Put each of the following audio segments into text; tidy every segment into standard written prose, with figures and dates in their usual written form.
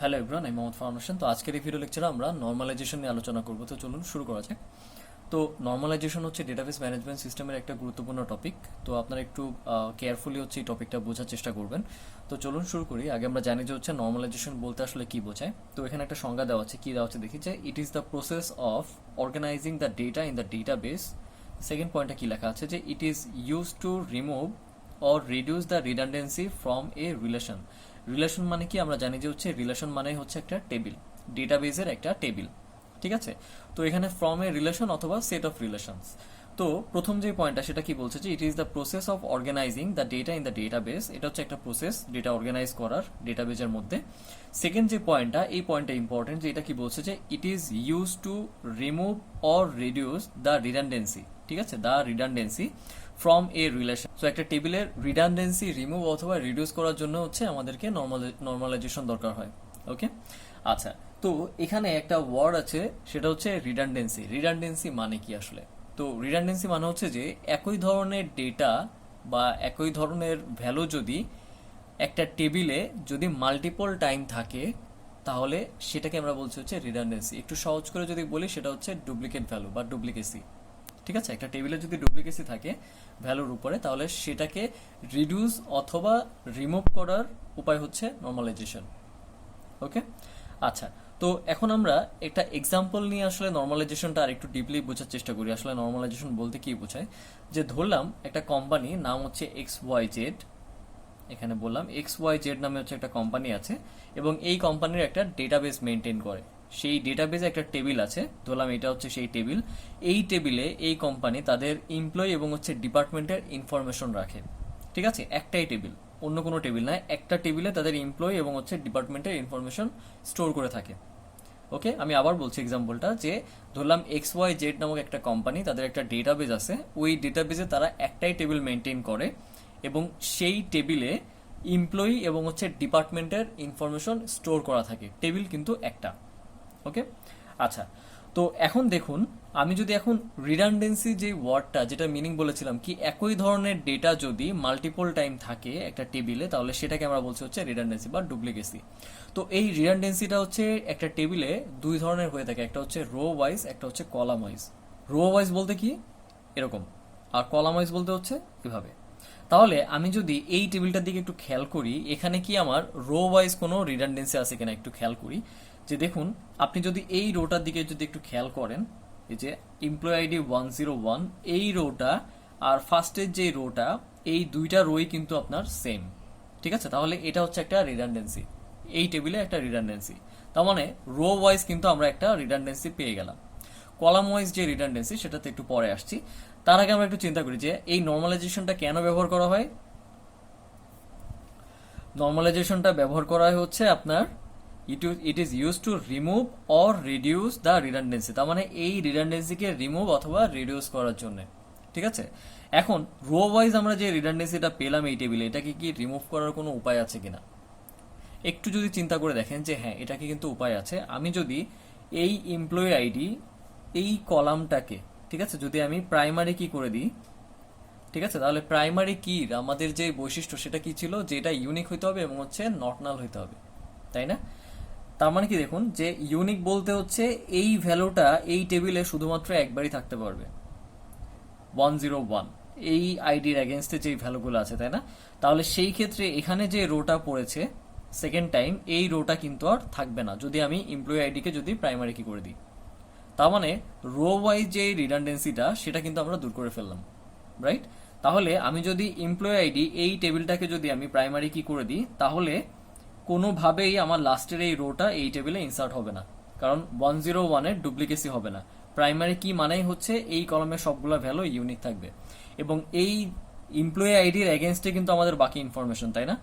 Hello everyone, আমি মোহাম্মদ ফারহান হোসেন। তো আজকের এই ভিডিও লেকচারে আমরা নর্মালাইজেশন নিয়ে আলোচনা করব। তো চলুন শুরু করা যাক। তো নর্মালাইজেশন হচ্ছে ডেটাবেস ম্যানেজমেন্ট সিস্টেমের একটা গুরুত্বপূর্ণ টপিক। তো আপনারা একটু কেয়ারফুলি হচ্ছে এই টপিকটা বোঝার চেষ্টা করবেন। তো চলুন শুরু করি। আগে আমরা জানি যে হচ্ছে নর্মালাইজেশন বলতে আসলে কি বোঝায়। তো এখানে একটা সংজ্ঞা দেওয়া আছে, কি দেওয়া আছে দেখি, যে it is the process of organizing the data in the database. Second পয়েন্টটা কি লেখা আছে, যে it is use to remove or reduce the redundancy from a relation. Relation মানে কি, আমরা জানি যে হচ্ছে রিলেশন মানে হচ্ছে একটা টেবিল, ডেটাবেজের একটা টেবিল। ঠিক আছে। তো এখানে ফ্রম এ রিলেশন অথবা সেট অফ রিলেশনস। তো প্রথম যে পয়েন্টটা সেটা কি বলছে, যে it is the process of organizing the data in the database. এটা হচ্ছে একটা প্রসেস ডেটা অর্গানাইজ করার ডেটাবেজের মধ্যে। সেকেন্ড যে পয়েন্টটা, এই পয়েন্টটা ইম্পর্টেন্ট, যে এটা কি বলছে, যে it is use to remove or reduce the redundancy. ঠিক আছে, the redundancy from a relation. So একটা টেবিলের রিডান্ডেন্সি রিমুভ অথবা রিডিউস করার জন্য হচ্ছে আমাদেরকে নর্মালাইজেশন দরকার হয়। ওকে, আচ্ছা। তো এখানে একটা ওয়ার্ড আছে, সেটা হচ্ছে রিডান্ডেন্সি। রিডান্ডেন্সি মানে কি আসলে? তো রিডান্ডেন্সি মানে হচ্ছে যে একই ধরনের ডেটা বা একই ধরনের ভ্যালু যদি একটা টেবিলে যদি মাল্টিপল টাইম থাকে, তাহলে সেটাকে আমরা বলছি হচ্ছে রিডান্ডেন্সি। একটু সহজ করে যদি বলি, সেটা হচ্ছে ডুপ্লিকেট ভ্যালু বা ডুপ্লিকেসি। ঠিক আছে, একটা টেবিলে যদি ডুপ্লিকেসি থাকে ভ্যালুর উপরে, তাহলে সেটাকে রিডিউস অথবা রিমুভ করার উপায় হচ্ছে নর্মালাইজেশন। ওকে, আচ্ছা। তো এখন আমরা একটা এক্সাম্পল নিয়ে আসলে নর্মালাইজেশনটা আর একটু ডিপলি বোঝার চেষ্টা করি। আসলে নর্মালাইজেশন বলতে কি বোঝায়, যে ধরলাম একটা কোম্পানি, নাম হচ্ছে XYZ। এখানে বললাম XYZ নামে হচ্ছে একটা কোম্পানি আছে, এবং এই কোম্পানির একটা ডেটাবেস মেনটেন করে। সেই ডেটাবেসে একটা টেবিল আছে, ধরলাম এটা হচ্ছে সেই টেবিল। এই টেবিলে এই কোম্পানি তাদের এমপ্লয়ি এবং হচ্ছে ডিপার্টমেন্টের ইনফরমেশন রাখে। ঠিক আছে, একটাই টেবিল, অন্য কোনো টেবিল নয়, একটা টেবিলে তাদের এমপ্লয়ি এবং হচ্ছে ডিপার্টমেন্টের ইনফরমেশন স্টোর করে থাকে। ওকে, আমি আবার বলছি এক্সাম্পলটা, যে ধরলাম XYZ নামক একটা কোম্পানি, তাদের একটা ডেটাবেস আছে। ওই ডেটাবেসে তারা একটাই টেবিল মেনটেন করে, এবং সেই টেবিলে এমপ্লয়ি এবং হচ্ছে ডিপার্টমেন্টের ইনফরমেশন স্টোর করা থাকে। টেবিল কিন্তু একটা। ওকে, আচ্ছা। তো এখন দেখুন, আমি যদি এখন রিডান্ডেন্সি যে ওয়ার্ডটা, যেটা মিনিং বলেছিলাম, কি একই ধরনের ডেটা যদি মাল্টিপল টাইম থাকে একটা টেবিলে, তাহলে সেটাকে আমরা বলছি হচ্ছে রিডান্ডেন্সি বা ডুপ্লিকেসি। তো এই রিডান্ডেন্সিটা হচ্ছে একটা টেবিলে দুই ধরনের হয়ে থাকে, একটা হচ্ছে রো ওয়াইজ, একটা হচ্ছে কলাম ওয়াইজ। রো ওয়াইজ বলতে কি এরকম, আর কলাম ওয়াইজ বলতে হচ্ছে এভাবে। তাহলে আমি যদি এই টেবিলটার দিকে একটু খেয়াল করি, এখানে কি আমার রো ওয়াইজ কোনো রিডান্ডেন্সি আছে কিনা একটু খেয়াল করি। যে দেখুন, আপনি যদি এই রোটার দিকে যদি একটু খেয়াল করেন, এই যে এমপ্লয়ি আইডি 101, এই রোটা আর ফার্স্টের যে রোটা, এই দুইটা রোই কিন্তু আপনার সেম। ঠিক আছে, তাহলে এটা হচ্ছে একটা রিডান্ডেন্সি, এই টেবিলে একটা রিডান্ডেন্সি। তার মানে রো ওয়াইজ কিন্তু আমরা একটা রিডান্ডেন্সি পেয়ে গেলাম। কলাম ওয়াইজ যে রিডান্ডেন্সি, সেটাতে একটু পরে আসছি। তার আগে আমরা একটু চিন্তা করি যে এই নর্মালাইজেশনটা কেন ব্যবহার করা হয়। নর্মালাইজেশনটা ব্যবহার করা হয় হচ্ছে আপনার ইট is use to remove or reduce the redundancy. তার মানে এই রিডান্ডেন্সিকে রিমুভ অথবা রিডিউস করার জন্য। ঠিক আছে, এখন রো ওয়াইজ আমরা যে রিডান্ডেন্সিটা পেলাম এই টেবিলে, এটাকে কি রিমুভ করার কোনো উপায় আছে কিনা একটু যদি চিন্তা করে দেখেন, যে হ্যাঁ, এটাকে কিন্তু উপায় আছে। আমি যদি এই এমপ্লয়ি আইডি, এই কলামটাকে, ঠিক আছে, যদি আমি প্রাইমারি কি করে দিই, ঠিক আছে, তাহলে প্রাইমারি কির আমাদের যে বৈশিষ্ট্য, সেটা কি ছিল, যে এটা ইউনিক হইতে হবে এবং হচ্ছে নট নাল হইতে হবে, তাই না? তার মানে কি দেখুন, যে ইউনিক বলতে হচ্ছে এই ভ্যালুটা এই টেবিলে শুধুমাত্র একবারই থাকতে পারবে, 101, এই আইডির এগেনস্টে যে ভ্যালুগুলো আছে, তাই না? তাহলে সেই ক্ষেত্রে এখানে যে রোটা পড়েছে সেকেন্ড টাইম, এই রোটা কিন্তু আর থাকবে না যদি আমি এমপ্লয়ি আইডিকে যদি প্রাইমারি কি করে দিই। তার মানে রো ওয়াইজ যে রিডান্ডেন্সিটা, সেটা কিন্তু আমরা দূর করে ফেললাম, রাইট? তাহলে আমি যদি এমপ্লয়ি আইডি এই টেবিলটাকে যদি আমি প্রাইমারি কি করে দিই, তাহলে কোনোভাবেই আমার লাস্টের এই রোটা এই টেবিলে ইনসার্ট হবে না, কারণ 101-এর ডুপ্লিকেসি হবে না। প্রাইমারি কি মানেই হচ্ছে এই কলমের সবগুলো ভ্যালু ইউনিক থাকবে, এবং এই এমপ্লয়ি আইডির এগেনস্টে কিন্তু আমাদের বাকি ইনফরমেশন, তাই না?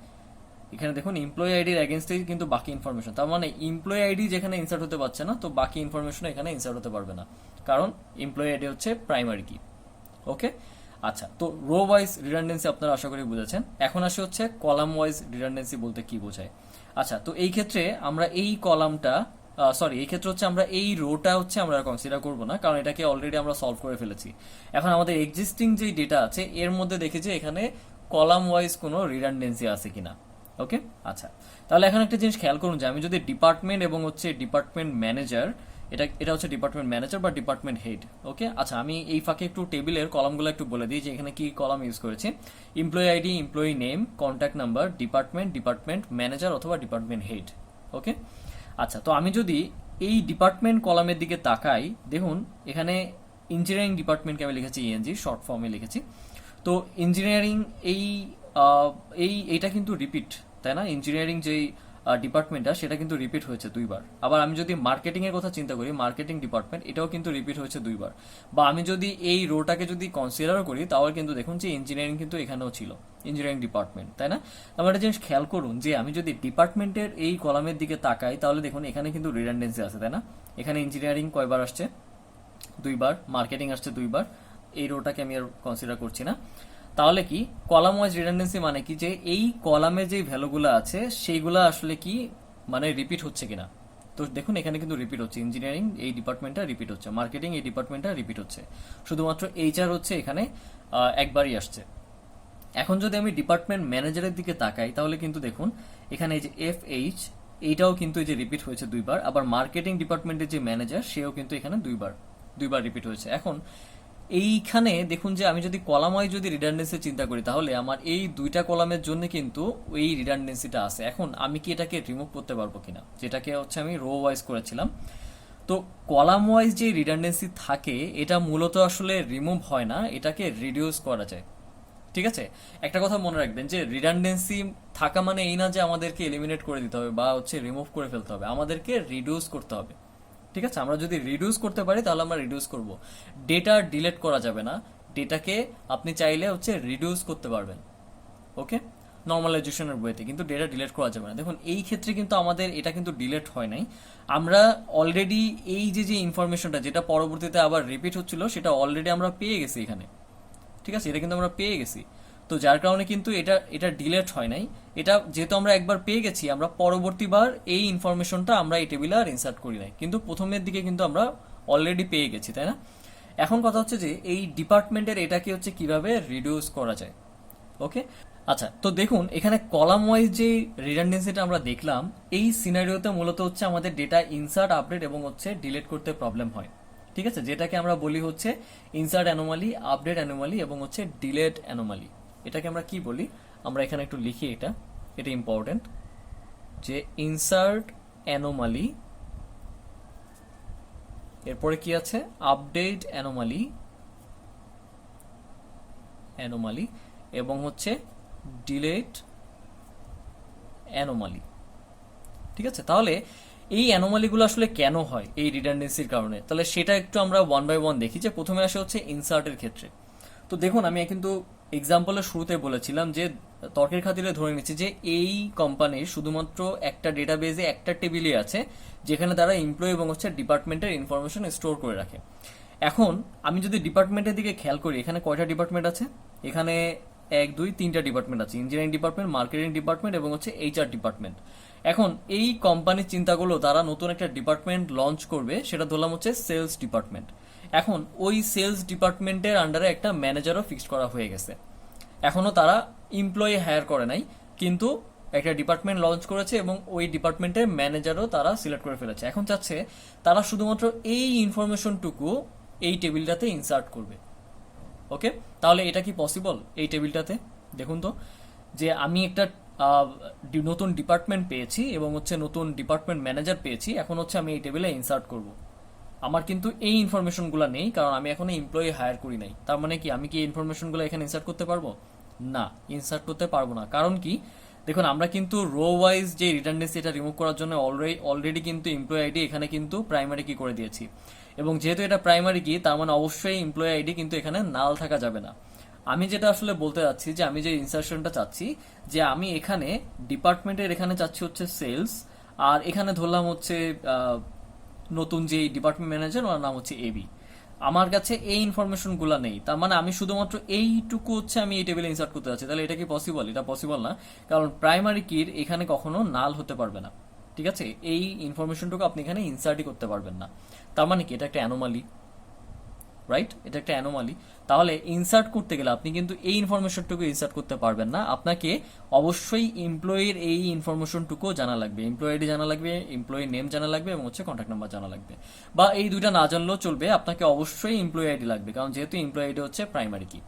এখানে দেখুন, এমপ্লয়ি আইডির এগেনস্টে কিন্তু বাকি ইনফরমেশন। তার মানে এমপ্লয়ি আইডি যেখানে ইনসার্ট হতে পারছে না, তো বাকি ইনফরমেশন এখানে ইনসার্ট হতে পারবে না, কারণ এমপ্লয়ি আইডি হচ্ছে প্রাইমারি কি। ওকে, আচ্ছা। তো রো ওয়াইজ রিডান্ডেন্সি আপনারা আশা করি বুঝেছেন। এখন আসে হচ্ছে কলাম ওয়াইজ রিডান্ডেন্সি বলতে কি বোঝায়। আচ্ছা, তো এই ক্ষেত্রে আমরা এই কলামটা, এই ক্ষেত্রে হচ্ছে আমরা এই রোটা হচ্ছে আমরা কনসিডার করব না, কারণ এটাকে অলরেডি আমরা সলভ করে ফেলেছি। এখন আমাদের এক্সিস্টিং যে ডেটা আছে, এর মধ্যে দেখি যে এখানে কলাম ওয়াইজ কোনো রিডান্ডেন্সি আছে কিনা। ওকে, আচ্ছা, তাহলে এখন একটা জিনিস খেয়াল করুন যে আমি যদি ডিপার্টমেন্ট এবং হচ্ছে ডিপার্টমেন্ট ম্যানেজার, এটা এটা হচ্ছে ডিপার্টমেন্ট ম্যানেজার বা ডিপার্টমেন্ট হেড। ওকে, আচ্ছা, আমি এই ফাঁকে একটু টেবিলের কলামগুলো একটু বলে দিই যে এখানে কি কলাম ইউজ করেছি। Employee ID, employee name, contact number, department, department manager অথবা ডিপার্টমেন্ট হেড। ওকে, আচ্ছা, তো আমি যদি এই ডিপার্টমেন্ট কলামের দিকে তাকাই, দেখুন এখানে ইঞ্জিনিয়ারিং ডিপার্টমেন্টকে আমি লিখেছি ইএনজি, শর্ট ফর্মে লিখেছি। তো ইঞ্জিনিয়ারিং এই এইটা কিন্তু রিপিট, তাই না? ইঞ্জিনিয়ারিং যেই ডিপার্টমেন্টটা সেটা কিন্তু রিপিট হয়েছে দুইবার। আবার আমি যদি মার্কেটিং এর কথা চিন্তা করি, মার্কেটিং ডিপার্টমেন্ট এটাও কিন্তু রিপিট হয়েছে দুইবার। বা আমি যদি এই রোটাকে যদি কনসিডারও করি, তাহলে কিন্তু দেখুন যে ইঞ্জিনিয়ারিং কিন্তু এখানেও ছিল, ইঞ্জিনিয়ারিং ডিপার্টমেন্ট, তাই না? আমার একটা জিনিস খেয়াল করুন যে আমি যদি ডিপার্টমেন্টের এই কলামের দিকে তাকাই, তাহলে দেখুন এখানে কিন্তু রিডান্ডেন্সি আছে, তাই না? এখানে ইঞ্জিনিয়ারিং কয়বার আসছে? দুইবার। মার্কেটিং আসছে দুইবার। এই রোটাকে আমি আর কনসিডার করছি না। তাহলে কি কলাম ওয়াইজ রিডান্ডেন্সি মানে কি, যে এই কলামে যে ভ্যালুগুলো আছে সেইগুলো আসলে কি মানে রিপিট হচ্ছে কিনা। তো দেখুন এখানে কিন্তু রিপিট হচ্ছে, ইঞ্জিনিয়ারিং এই ডিপার্টমেন্টটা রিপিট হচ্ছে, মার্কেটিং এই ডিপার্টমেন্টটা রিপিট হচ্ছে, শুধুমাত্র এইচআর হচ্ছে এখানে একবারই আসছে। এখন যদি আমি ডিপার্টমেন্ট ম্যানেজারের দিকে তাকাই, তাহলে কিন্তু দেখুন এখানে এই যে FH, এইটাও কিন্তু এই যে রিপিট হয়েছে দুইবার। আবার মার্কেটিং ডিপার্টমেন্টের যে ম্যানেজার, সেও কিন্তু এখানে দুইবার দুইবার রিপিট হয়েছে। এখন এইখানে দেখুন যে আমি যদি কলাম ওয়াইজ যদি রিডান্ডেন্সি চিন্তা করি, তাহলে আমার এই দুইটা কলামের জন্য কিন্তু এই রিডান্ডেন্সিটা আছে। এখন আমি কি এটাকে রিমুভ করতে পারবো কিনা, যেটাকে হচ্ছে আমি রো ওয়াইজ করেছিলাম। তো কলাম ওয়াইজ যে রিডান্ডেন্সি থাকে, এটা মূলত আসলে রিমুভ হয় না, এটাকে রিডিউস করা যায়। ঠিক আছে, একটা কথা মনে রাখবেন যে রিডান্ডেন্সি থাকা মানে এই না যে আমাদেরকে এলিমিনেট করে দিতে হবে বা হচ্ছে রিমুভ করে ফেলতে হবে, আমাদেরকে রিডিউস করতে হবে। ঠিক আছে, আমরা যদি রিডিউস করতে পারি তাহলে আমরা রিডিউস করব। ডেটা ডিলিট করা যাবে না, ডেটাকে আপনি চাইলে হচ্ছে রিডিউস করতে পারবেন। ওকে, নর্মালাইজেশনের বইতে কিন্তু ডেটা ডিলিট করা যাবে না। দেখুন এই ক্ষেত্রে কিন্তু আমাদের এটা কিন্তু ডিলিট হয় নাই, আমরা অলরেডি এই যে যে ইনফরমেশনটা যেটা পরবর্তীতে আবার রিপিট হচ্ছিল, সেটা অলরেডি আমরা পেয়ে গেছি এখানে। ঠিক আছে, এটা কিন্তু আমরা পেয়ে গেছি। তো যার কারণে কিন্তু এটা এটা ডিলেট হয় নাই। এটা যেহেতু আমরা একবার পেয়ে গেছি, আমরা পরবর্তীবার এই ইনফরমেশনটা আমরা এই টেবিলে আর ইনসার্ট করি নাই, কিন্তু প্রথমের দিকে কিন্তু আমরা অলরেডি পেয়ে গেছি, তাই না? এখন কথা হচ্ছে যে এই ডিপার্টমেন্টের এটাকে হচ্ছে কিভাবে রিডিউস করা যায়। ওকে, আচ্ছা, তো দেখুন এখানে কলাম ওয়াইজ যে রিডান্ডেন্সিটা আমরা দেখলাম, এই সিনারিওতে মূলত হচ্ছে আমাদের ডেটা ইনসার্ট, আপডেট এবং হচ্ছে ডিলিট করতে প্রবলেম হয়। ঠিক আছে, যেটাকে আমরা বলি হচ্ছে ইনসার্ট অ্যানোমালি, আপডেট অ্যানোমালি এবং হচ্ছে ডিলেট অ্যানোমালি। এটাকে আমরা কি বলি, আমরা এখানে একটু লিখি, এটা এটা ইম্পর্টেন্ট, যে ইনসার্ট অ্যানোমালি, এরপরে কি আছে, আপডেট অ্যানোমালি অ্যানোমালি এবং হচ্ছে ডিলেট অ্যানোমালি। ঠিক আছে, তাহলে এই অ্যানোমালিগুলো আসলে কেন হয় এই রিডান্ডেন্সির কারণে, তাহলে সেটা একটু আমরা ওয়ান বাই ওয়ান দেখি। যে প্রথমে আসে হচ্ছে ইনসার্টের ক্ষেত্রে। তো দেখুন আমি কিন্তু এক্সাম্পলের শুরুতে বলেছিলাম যে তর্কের খাতিরে ধরে নিচ্ছি যে এই কোম্পানির শুধুমাত্র একটা ডেটাবেজে একটা টেবিলই আছে, যেখানে তারা এমপ্লয়ি এবং হচ্ছে ডিপার্টমেন্টের ইনফরমেশন স্টোর করে রাখে। এখন আমি যদি ডিপার্টমেন্টের দিকে খেয়াল করি, এখানে কয়টা ডিপার্টমেন্ট আছে, এখানে 1 2 3টা ডিপার্টমেন্ট আছে, ইঞ্জিনিয়ারিং ডিপার্টমেন্ট, মার্কেটিং ডিপার্টমেন্ট এবং হচ্ছে HR ডিপার্টমেন্ট। এখন এই কোম্পানির চিন্তা করলো তারা নতুন একটা ডিপার্টমেন্ট লঞ্চ করবে, সেটা ধরলাম হচ্ছে সেলস ডিপার্টমেন্ট। এখন ওই সেলস ডিপার্টমেন্টের আন্ডারে একটা ম্যানেজারও ফিক্সড করা হয়ে গেছে। এখনো তারা এমপ্লয়ি হায়ার করে নাই, কিন্তু একটা ডিপার্টমেন্ট লঞ্চ করেছে এবং ওই ডিপার্টমেন্টের ম্যানেজারও তারা সিলেক্ট করে ফেলেছে। এখন চাচ্ছে তারা শুধুমাত্র এই ইনফরমেশনটুকু এই টেবিলটাতে ইনসার্ট করবে। ওকে, তাহলে এটা কি পসিবল এই টেবিলটাতে? দেখুন তো, যে আমি একটা নতুন ডিপার্টমেন্ট পেয়েছি এবং হচ্ছে নতুন ডিপার্টমেন্ট ম্যানেজার পেয়েছি, এখন হচ্ছে আমি এই টেবিলে ইনসার্ট করব। আমার কিন্তু এই ইনফরমেশনগুলো নেই, কারণ আমি এখনো এমপ্লয়ি হায়ার করি নাই। তার মানে কি আমি কি এই ইনফরমেশনগুলো এখানে ইনসার্ট করতে পারবো? না, ইনসার্ট করতে পারবো না। কারণ কি, দেখুন আমরা কিন্তু রো ওয়াইজ যে রিডান্ডেন্সি এটা রিমুভ করার জন্য অলরেডি কিন্তু এমপ্লয়ি আইডি এখানে কিন্তু প্রাইমারি কি করে দিয়েছি, এবং যেহেতু এটা প্রাইমারি কি, তার মানে অবশ্যই এমপ্লয়ি আইডি কিন্তু এখানে নাল থাকা যাবে না। আমি যেটা আসলে বলতে চাচ্ছি, যে আমি যে ইনসার্শনটা চাচ্ছি, যে আমি এখানে ডিপার্টমেন্টের এখানে চাচ্ছি হচ্ছে সেলস, আর এখানে ধরলাম হচ্ছে নতুন যে ডিপার্টমেন্ট ম্যানেজার, ওনার নাম হচ্ছে এবি। আমার কাছে এই ইনফরমেশনগুলো নেই, তার মানে আমি শুধুমাত্র এইটুকু হচ্ছে আমি এই টেবিলে ইনসার্ট করতে যাচ্ছি। তাহলে এটা কি পসিবল? এটা পসিবল না, কারণ প্রাইমারি কির এখানে কখনো নাল হতে পারবে না। ঠিক আছে, এই ইনফরমেশনটুকু আপনি এখানে ইনসার্টই করতে পারবেন না। তার মানে কি এটা একটা অ্যানোমালি। রাইট? এটা একটা অ্যানোমালি। তাহলে ইনসার্ট করতে গেলে আপনি কিন্তু এই ইনফরমেশনটুকু ইনসার্ট করতে পারবেন না, আপনাকে অবশ্যই এমপ্লয়ির এই ইনফরমেশনটুকু জানা লাগবে, এমপ্লয়ি আইডি জানা লাগবে, এমপ্লয়ি নেম জানা লাগবে এবং হচ্ছে কন্ট্যাক্ট নাম্বার জানা লাগবে। বা এই দুইটা না জানলেও চলবে, আপনাকে অবশ্যই এমপ্লয়ি আইডি লাগবে, কারণ যেহেতু এমপ্লয়ি আইডি হচ্ছে প্রাইমারি কি।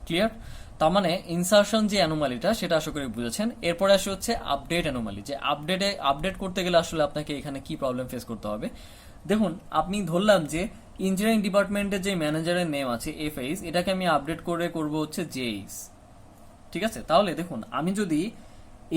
ক্লিয়ার? তার মানে ইনসার্শন যে অ্যানোমালিটা সেটা আশা করি বুঝেছেন। এরপরে আসে হচ্ছে আপডেট অ্যানোমালি, যে আপডেট করতে গেলে আসলে আপনাকে এখানে কি প্রবলেম ফেস করতে হবে। দেখুন, আপনি ধরলাম যে ইঞ্জিনিয়ারিং ডিপার্টমেন্টের যে ম্যানেজারের নেম আছে এফএইচ, এটাকে আমি আপডেট করে করব হচ্ছে জেইস। ঠিক আছে? তাহলে দেখুন, আমি যদি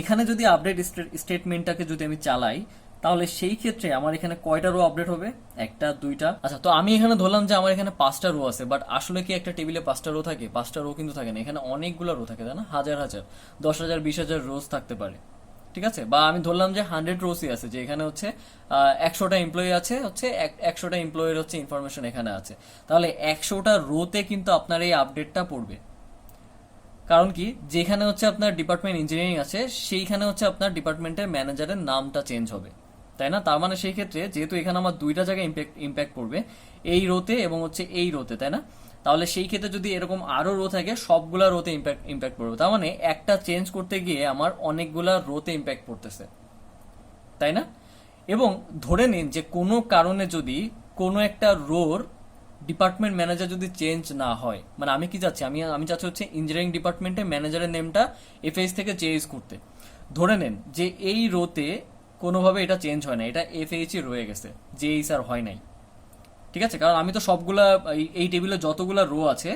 এখানে যদি আপডেট স্টেটমেন্টটাকে যদি আমি চালাই, তাহলে সেই ক্ষেত্রে আমার এখানে কয়টা রো আপডেট হবে? একটা, দুইটা। আচ্ছা, তো আমি এখানে ধরলাম যে আমার এখানে 5টা রো আছে, বাট আসলে কি একটা টেবিলে 5টা রো থাকে? 5টা রো কিন্তু থাকে না, এখানে অনেকগুলো রো থাকে, তাই না? হাজার হাজার, 10,000, 20,000 রোজ থাকতে পারে। ঠিক আছে? বা আমি ধরলাম যে 100 রোসই আছে, যে এখানে হচ্ছে 100টা এমপ্লয়ি আছে, হচ্ছে 100টা এমপ্লয়ির হচ্ছে ইনফরমেশন এখানে আছে। তাহলে 100টা রোতে কিন্তু আপনার এই আপডেটটা পড়বে। কারণ কি, যেখানে হচ্ছে আপনার ডিপার্টমেন্ট ইঞ্জিনিয়ারিং আছে, সেইখানে হচ্ছে আপনার ডিপার্টমেন্টের ম্যানেজারের নামটা চেঞ্জ হবে, তাই না? তার মানে সেই ক্ষেত্রে যেহেতু এখানে আমার দুইটা জায়গায় ইম্প্যাক্ট পড়বে, এই রোতে এবং হচ্ছে এই রোতে, তাই না? তাহলে সেই ক্ষেত্রে যদি এরকম আরো রো থাকে, সবগুলা রোতে ইম্প্যাক্ট পড়বে। তার মানে একটা চেঞ্জ করতে গিয়ে আমার অনেকগুলা রোতে ইম্প্যাক্ট পড়তেছে, তাই না? এবং ধরে নিন যে কোনো কারণে যদি কোনো একটা রোর ডিপার্টমেন্ট ম্যানেজার যদি চেঞ্জ না হয়, মানে আমি কি চাচ্ছি, আমি চাচ্ছি হচ্ছে ইঞ্জিনিয়ারিং ডিপার্টমেন্টে ম্যানেজারের নেমটা এফএইচ থেকে জেএইচ করতে। ধরে নেন যে এই রোতে কোনোভাবে এটা চেঞ্জ হয় না, এটা এফএইচই রয়ে গেছে, জেএইচ আর হয় নাই। ঠিক আছে? কারণ আমি তো সবগুলা এই টেবিলে যতগুলা রো আছে,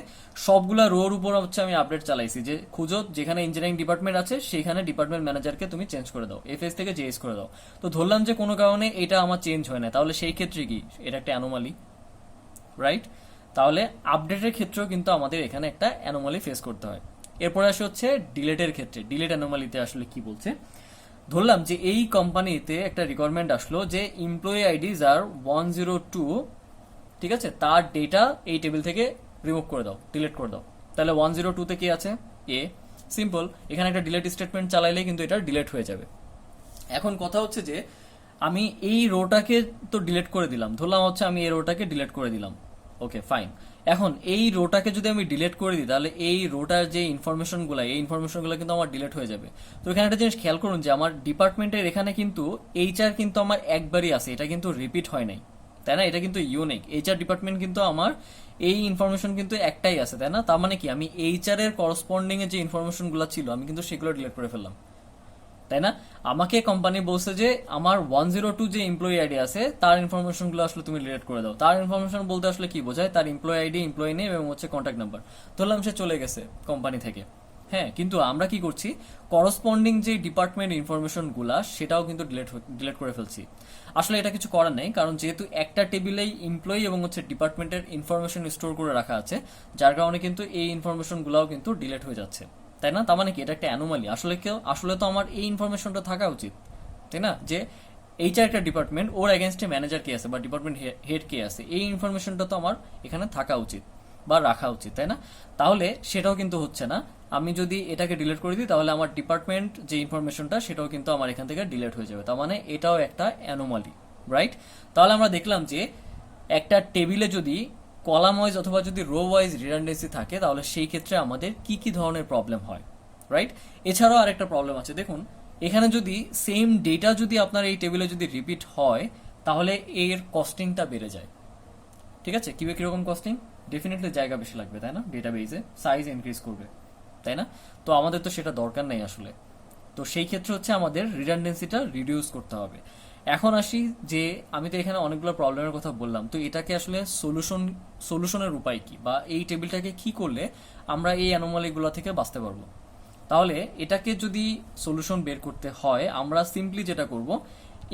সবগুলা রোর উপর হচ্ছে আমি আপডেট চালাইছি, যে খুঁজো যেখানে ইঞ্জিনিয়ারিং ডিপার্টমেন্ট আছে সেখানে ডিপার্টমেন্ট ম্যানেজারকে তুমি চেঞ্জ করে দাও, এফএস থেকে জেএস করে দাও। তো ধরলাম যে কোনো কারণে এটা আমার চেঞ্জ হয় না, তাহলে সেই ক্ষেত্রে কি এটা একটা অ্যানোমালি, রাইট? তাহলে আপডেটের ক্ষেত্রেও কিন্তু আমাদের এখানে একটা অ্যানোমালি ফেস করতে হয়। এরপরে আসে হচ্ছে ডিলেটের ক্ষেত্রে। ডিলেট অ্যানোমালিতে আসলে কি বলছে, ধরলাম যে এই কোম্পানিতে একটা রিকোয়ারমেন্ট আসলো যে এমপ্লয়ি আইডিজ আর 102, ঠিক আছে, তার ডেটা এই টেবিল থেকে রিমুভ করে দাও, ডিলিট করে দাও। তাহলে 102তে কি আছে? এ। সিম্পল, এখানে একটা ডিলিট স্টেটমেন্ট চালাইলে কিন্তু এটা ডিলিট হয়ে যাবে। এখন কথা হচ্ছে যে আমি এই রোটাকে তো ডিলিট করে দিলাম, ধরলাম হচ্ছে আমি এই রোটাকে ডিলিট করে দিলাম, ওকে ফাইন। এখন এই রোটাকে যদি আমি ডিলিট করে দিই, তাহলে এই রোটার যে ইনফরমেশনগুলো, এই ইনফরমেশনগুলো কিন্তু আমার ডিলিট হয়ে যাবে। তো এখানে একটা জিনিস খেয়াল করুন যে আমার ডিপার্টমেন্টের এখানে কিন্তু এইচআর কিন্তু আমার একবারই আছে, এটা কিন্তু রিপিট হয় নাই, তাই না? এটা কিন্তু ইউনিক। এইচআর ডিপার্টমেন্ট কিন্তু আমার এই ইনফরমেশন কিন্তু একটাই আছে, তাই না? তার মানে কি, আমি এইচআর এর করসপন্ডিং এর যে ইনফরমেশনগুলো ছিল আমি কিন্তু সেগুলো ডিলিট করে ফেললাম, তাই না? আমাকে কোম্পানি বলছে যে আমার 102 যে এমপ্লয়ি আইডি আছে তার ইনফরমেশনগুলো আসলে তুমি ডিলিট করে দাও। তার ইনফরমেশন বলতে আসলে কি বোঝায়? তার এমপ্লয়ি আইডি, এমপ্লয়ি নেম এবং হচ্ছে কন্ট্যাক্ট নাম্বার। ধরলাম সে চলে গেছে কোম্পানি থেকে, হ্যাঁ, কিন্তু আমরা কি করছি, করসপন্ডিং যে ডিপার্টমেন্ট ইনফরমেশন গুলা সেটাও কিন্তু ডিলিট করে ফেলছি। আসলে এটা কিছু করার নেই, কারণ যেহেতু একটা টেবিলেই এমপ্লয়ি এবং হচ্ছে ডিপার্টমেন্টের ইনফরমেশন স্টোর করে রাখা আছে, যার কারণে কিন্তু এই ইনফরমেশন গুলাও কিন্তু ডিলিট হয়ে যাচ্ছে, তাই না? তার মানে কি, এটা একটা অ্যানোমালি। আসলে তো আমার এই ইনফরমেশনটা থাকা উচিত, তাই না? যে এইচআর একটা ডিপার্টমেন্ট, ওর এগেনস্টে ম্যানেজার কে আছে বা ডিপার্টমেন্ট হেড কে আছে, এই ইনফরমেশনটা তো আমার এখানে থাকা উচিত বা রাখা উচিত, তাই না? তাহলে সেটাও কিন্তু হচ্ছে না। আমি যদি এটাকে ডিলিট করে দিই, তাহলে আমার ডিপার্টমেন্ট যে ইনফরমেশনটা সেটাও কিন্তু আমার এখান থেকে ডিলিট হয়ে যাবে। তার মানে এটাও একটা অ্যানোমালি, রাইট? তাহলে আমরা দেখলাম যে একটা টেবিলে যদি কলাম ওয়াইজ অথবা যদি রো ওয়াইজ রিডান্ডেন্সি থাকে, তাহলে সেই ক্ষেত্রে আমাদের কি কি ধরনের প্রবলেম হয়, রাইট? এছাড়াও আরেকটা প্রবলেম আছে, দেখুন এখানে যদি সেম ডেটা যদি আপনার এই টেবিলে যদি রিপিট হয়, তাহলে এর কস্টিংটা বেড়ে যায়। ঠিক আছে? কিরকম কস্টিং? ডেফিনেটলি জায়গা বেশি লাগবে, তাই না? ডেটাবেজে সাইজ ইনক্রিজ করবে, তাই না? তো আমাদের তো সেটা দরকার নেই আসলে। তো সেই ক্ষেত্রে হচ্ছে আমাদের রিডান্ডেন্সিটা রিডিউস করতে হবে। এখন আসি যে আমি তো এখানে অনেকগুলো প্রবলেমের কথা বললাম, তো এটাকে আসলে সলিউশনের উপায় কি, বা এই টেবিলটাকে কি করলে আমরা এই অ্যানোমালিগুলো থেকে বাঁচতে পারবো? তাহলে এটাকে যদি সলিউশন বের করতে হয়, আমরা সিম্পলি যেটা করব,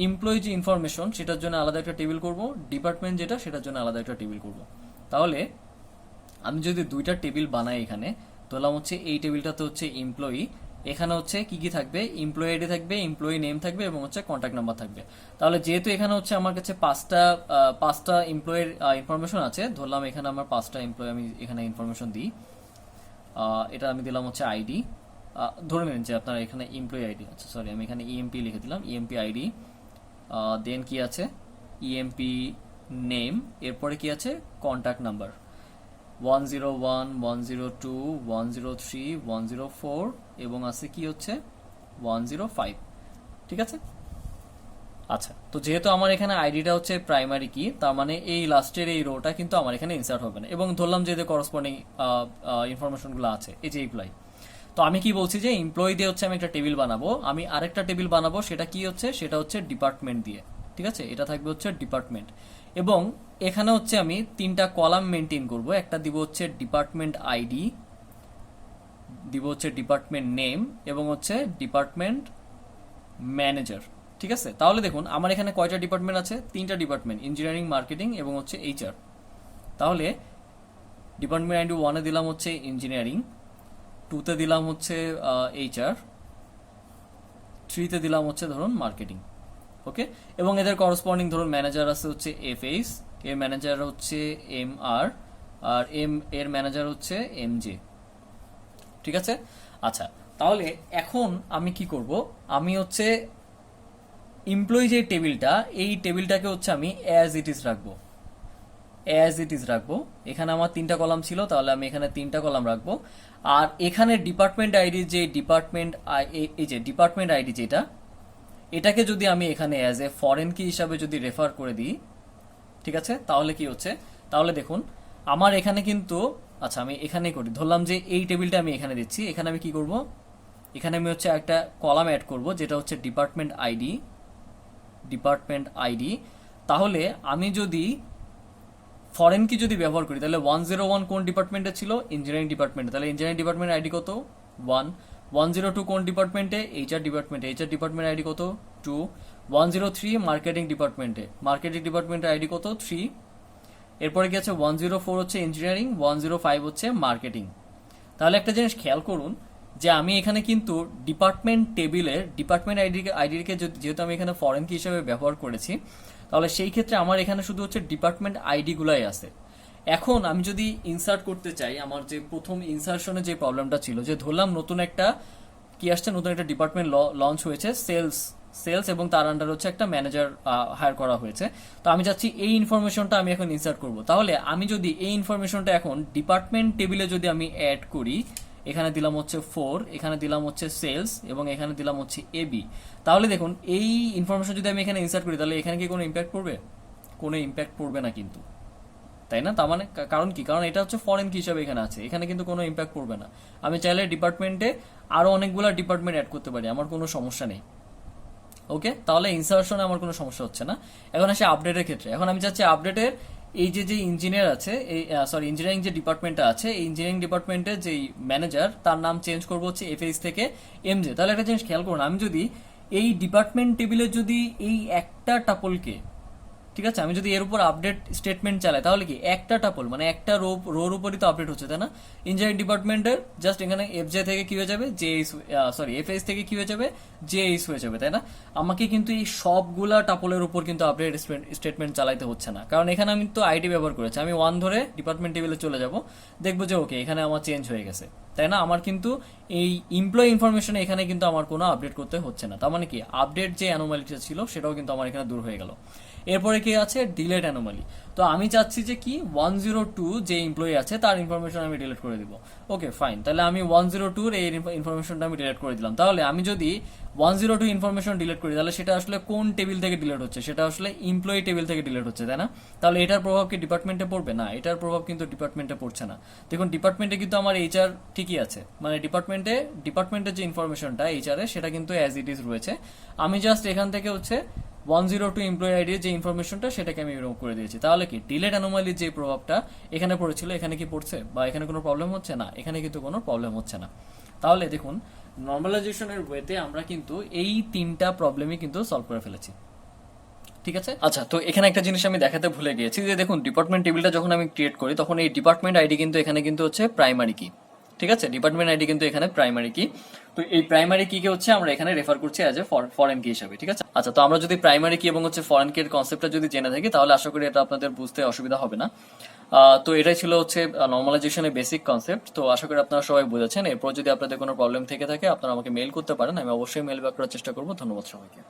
এমপ্লয়ি যে ইনফরমেশন সেটার জন্য আলাদা একটা টেবিল করব, ডিপার্টমেন্ট যেটা সেটার জন্য আলাদা একটা টেবিল করব। তাহলে আমি যদি দুইটা টেবিল বানাই, এখানে ধরলাম হচ্ছে এই টেবিলটাতে হচ্ছে এমপ্লয়ি, এখানে হচ্ছে কি কি থাকবে, এমপ্লয়ি আইডি থাকবে, এমপ্লয়ি নেম থাকবে এবং হচ্ছে কন্ট্যাক্ট নাম্বার থাকবে। তাহলে যেহেতু এখানে হচ্ছে আমার কাছে পাঁচটা এমপ্লয়ের ইনফরমেশন আছে, ধরলাম এখানে আমার 5টা এমপ্লয়ি আমি এখানে ইনফরমেশন দিই। এটা আমি দিলাম হচ্ছে আইডি, ধরে নিন যে আপনার এখানে এমপ্লয়ি আইডি, আচ্ছা সরি, আমি এখানে ইএমপি লিখে দিলাম, ইএমপি আইডি, দেন কি আছে, ইএমপি নেম, এরপরে কি আছে কন্ট্যাক্ট নাম্বার 101, 102, 103, 104 এবং আছে কি হচ্ছে 105। ঠিক আছে। আচ্ছা, তো যেহেতু আমার এখানে আইডিটা হচ্ছে প্রাইমারি কি, তার মানে এই লাস্টের এই রোটা কিন্তু আমার এখানে ইনসার্ট হবে না, এবং ধরলাম যে করসপন্ডিং ইনফরমেশনগুলো আছে এই যে এমপ্লয়। তো আমি কি বলছি যে এমপ্লয়ি দিয়ে হচ্ছে আমি একটা টেবিল বানাবো, আমি আরেকটা টেবিল বানাবো, সেটা কি হচ্ছে, সেটা হচ্ছে ডিপার্টমেন্ট দিয়ে। ঠিক আছে, এটা থাকবে হচ্ছে ডিপার্টমেন্ট, এবং এখানে হচ্ছে আমি তিনটা কলাম মেনটেন করব। একটা দিব হচ্ছে ডিপার্টমেন্ট আইডি, দিব হচ্ছে ডিপার্টমেন্ট নেম, এবং হচ্ছে ডিপার্টমেন্ট ম্যানেজার। ঠিক আছে, তাহলে দেখুন আমার এখানে কয়টা ডিপার্টমেন্ট আছে, তিনটা ডিপার্টমেন্ট, ইঞ্জিনিয়ারিং, মার্কেটিং এবং হচ্ছে এইচআর। তাহলে ডিপার্টমেন্ট আইডি 1-এ দিলাম হচ্ছে ইঞ্জিনিয়ারিং, 2-তে দিলাম হচ্ছে এইচআর, 3-তে দিলাম হচ্ছে ধরুন মার্কেটিং। ওকে, এবং এদের করসপন্ডিং ধরুন ম্যানেজার আছে হচ্ছে এফএইচ, এর ম্যানেজার হচ্ছে এমআর, আর এর ম্যানেজার হচ্ছে এমজে। ঠিক আছে। আচ্ছা, তাহলে এখন আমি কি করব, আমি হচ্ছে এমপ্লয়ি যে টেবিলটা, এই টেবিলটাকে হচ্ছে আমি অ্যাজ ইট ইজ রাখবো, অ্যাজ ইট ইজ রাখবো। এখানে আমার তিনটা কলাম ছিল, তাহলে আমি এখানে তিনটা কলাম রাখবো। আর এখানে ডিপার্টমেন্ট আইডি যে এই যে ডিপার্টমেন্ট আইডি যেটা, এটাকে যদি আমি এখানে অ্যাজ এ ফরেন কি হিসাবে যদি রেফার করে দিই, ঠিক আছে, তাহলে কি হচ্ছে, তাহলে দেখুন আমার এখানে কিন্তু, আচ্ছা আমি এখানেই করি, ধরলাম যে এই টেবিলটা আমি এখানে দিচ্ছি, এখানে আমি কি করব, এখানে আমি হচ্ছে একটা কলাম অ্যাড করব যেটা হচ্ছে ডিপার্টমেন্ট আইডি, ডিপার্টমেন্ট আইডি। তাহলে আমি যদি ফরেন কি যদি ব্যবহার করি, তাহলে 101 কোন ডিপার্টমেন্টে ছিল, ইঞ্জিনিয়ারিং ডিপার্টমেন্টে, তাহলে ইঞ্জিনিয়ারিং ডিপার্টমেন্ট আইডি কত 1। 102 কোন ডিপার্টমেন্টে, এইচআর ডিপার্টমেন্টে, এইচআর ডিপার্টমেন্ট আইডি কত 2। 103 মার্কেটিং ডিপার্টমেন্টে, মার্কেটিং ডিপার্টমেন্টের আইডি কত 3। এরপরে কি আছে 104 হচ্ছে ইঞ্জিনিয়ারিং, 105 হচ্ছে মার্কেটিং। তাহলে একটা জিনিস খেয়াল করুন যে আমি এখানে কিন্তু ডিপার্টমেন্ট টেবিলের ডিপার্টমেন্ট আইডিকে যেহেতু আমি এখানে ফরেন কি হিসেবে ব্যবহার করেছি, তাহলে সেই ক্ষেত্রে আমার এখানে শুধু হচ্ছে ডিপার্টমেন্ট আইডিগুলাই আছে। এখন আমি যদি ইনসার্ট করতে চাই, আমার যে প্রথম ইনসার্শনে যে প্রবলেমটা ছিল, যে ধরলাম নতুন একটা কি আসছে, নতুন একটা ডিপার্টমেন্ট লঞ্চ হয়েছে, সেলস, সেলস এবং তার আন্ডার হচ্ছে একটা ম্যানেজার হায়ার করা হয়েছে। তো আমি চাচ্ছি এই ইনফরমেশনটা আমি এখন ইনসার্ট করব। তাহলে আমি যদি এই ইনফরমেশনটা এখন ডিপার্টমেন্ট টেবিলে যদি আমি অ্যাড করি, এখানে দিলাম হচ্ছে 4, এখানে দিলাম হচ্ছে সেলস এবং এখানে দিলাম হচ্ছে এবি, তাহলে দেখুন এই ইনফরমেশন যদি আমি এখানে ইনসার্ট করি, তাহলে এখানে কি কোনো ইম্প্যাক্ট পড়বে, কোনো ইম্প্যাক্ট পড়বে না কিন্তু, তাই না? তার মানে কারণ কি, কারণ এটা হচ্ছে ফরেন কি হিসাবে এখানে আছে, এখানে কিন্তু কোনো ইম্প্যাক্ট পড়বে না। আমি চাইলে ডিপার্টমেন্টে আরো অনেকগুলো ডিপার্টমেন্ট অ্যাড করতে পারি, আমার কোনো সমস্যা নেই। ওকে, তাহলে ইনসার্শনে আমার কোনো সমস্যা হচ্ছে না। এখন আসে আপডেটের ক্ষেত্রে, এখন আমি চাচ্ছি আপডেটের এই যে যে ইঞ্জিনিয়ার আছে, এই ইঞ্জিনিয়ারিং যে ডিপার্টমেন্টটা আছে, এই ইঞ্জিনিয়ারিং ডিপার্টমেন্টের যে ম্যানেজার, তার নাম চেঞ্জ করবো হচ্ছে এফএইচ থেকে এমজে। তাহলে একটা জিনিস খেয়াল করুন, আমি যদি এই ডিপার্টমেন্ট টেবিলে যদি এই একটা টাপলকে, ঠিক আছে, আমি যদি এর উপর আপডেট স্টেটমেন্ট চালাই, তাহলে কি একটা টাপল মানে একটা রোর উপরই তো আপডেট হচ্ছে, তাই না? ইঞ্জিনিয়ারিং ডিপার্টমেন্টের জাস্ট এখানে এফজে থেকে কি হয়ে যাবে, এফএস থেকে কি হয়ে যাবে, জেএইচ হয়ে যাবে, তাই না? আমাকে কিন্তু এই সবগুলা টাপলের উপর কিন্তু আপডেট স্টেটমেন্ট চালাইতে হচ্ছে না, কারণ এখানে আমি তো আইডি ব্যবহার করেছি। আমি 1 ধরে ডিপার্টমেন্ট টেবিলে চলে যাব, দেখবো যে ওকে এখানে আমার চেঞ্জ হয়ে গেছে, তাই না? আমার কিন্তু এই এমপ্লয়ি ইনফরমেশনে এখানে কিন্তু আমার কোনো আপডেট করতে হচ্ছে না। তার মানে কি আপডেট যে অ্যানোমালিটা ছিল সেটাও কিন্তু আমার এখানে দূর হয়ে গেল। এরপরে কি আছে, ডিলেট অ্যানোমালি। তো আমি চাচ্ছি যে কি 102 যে এমপ্লয়ি আছে তার ইনফরমেশন আমি ডিলিট করে দিব। ওকে ফাইন, তাহলে আমি 102 এর ইনফরমেশনটা আমি ডিলিট করে দিলাম। তাহলে আমি যদি 102 ইনফরমেশন ডিলিট করি, তাহলে সেটা আসলে কোন টেবিল থেকে ডিলিট হচ্ছে, সেটা আসলে এমপ্লয়ি টেবিল থেকে ডিলিট হচ্ছে, তাই না? তাহলে এটার প্রভাব কি ডিপার্টমেন্টে পড়বে? না, এটার প্রভাব কিন্তু ডিপার্টমেন্টে পড়ছে না। দেখুন ডিপার্টমেন্টে কিন্তু আমার এইচআর ঠিকই আছে, মানে ডিপার্টমেন্টের যে ইনফরমেশনটা এইচআর এর, সেটা কিন্তু অ্যাজ ইট ইজ রয়েছে। আমি জাস্ট এখান থেকে হচ্ছে 102 এমপ্লয়ি আইডির যে ইনফরমেশনটা সেটাকে আমি রিমুভ করে দিয়েছি। তাহলে কি ডিলেট অ্যানোমালির যে প্রভাবটা এখানে পড়েছিল, এখানে কি পড়ছে, বা এখানে কোনো প্রবলেম হচ্ছে না? এখানে কিন্তু কোনো প্রবলেম হচ্ছে না। তাহলে দেখুন নর্মালাইজেশনের ওয়েতে আমরা কিন্তু এই তিনটা প্রবলেমই কিন্তু সলভ করে ফেলেছি। ঠিক আছে। আচ্ছা, তো এখানে একটা জিনিস আমি দেখাতে ভুলে গিয়েছি, যে দেখুন ডিপার্টমেন্ট টেবিলটা যখন আমি ক্রিয়েট করি, তখন এই ডিপার্টমেন্ট আইডি কিন্তু এখানে কিন্তু হচ্ছে প্রাইমারি কি। ঠিক আছে, ডিপার্টমেন্ট আইডি কিন্তু এখানে প্রাইমারি কি। তো এই প্রাইমারি কি কে হচ্ছে আমরা এখানে রেফার করছি অ্যাজ এ ফরেন কি হিসাবে। ঠিক আছে। আচ্ছা, তো আমরা যদি প্রাইমারি কি এবং হচ্ছে ফরেন কি এর কনসেপ্টটা যদি জেনে থাকি, তাহলে আশা করি এটা আপনাদের বুঝতে অসুবিধা হবে না। তো এটাই ছিল হচ্ছে নর্মালাইজেশনের বেসিক কনসেপ্ট। তো আশা করি আপনারা সবাই বুঝেছেন। এরপর যদি আপনাদের কোনো প্রবলেম থেকে থাকে, আপনারা আমাকে মেইল করতে পারেন, আমি অবশ্যই মেইল ব্যাক করার চেষ্টা করবো। ধন্যবাদ সবাইকে।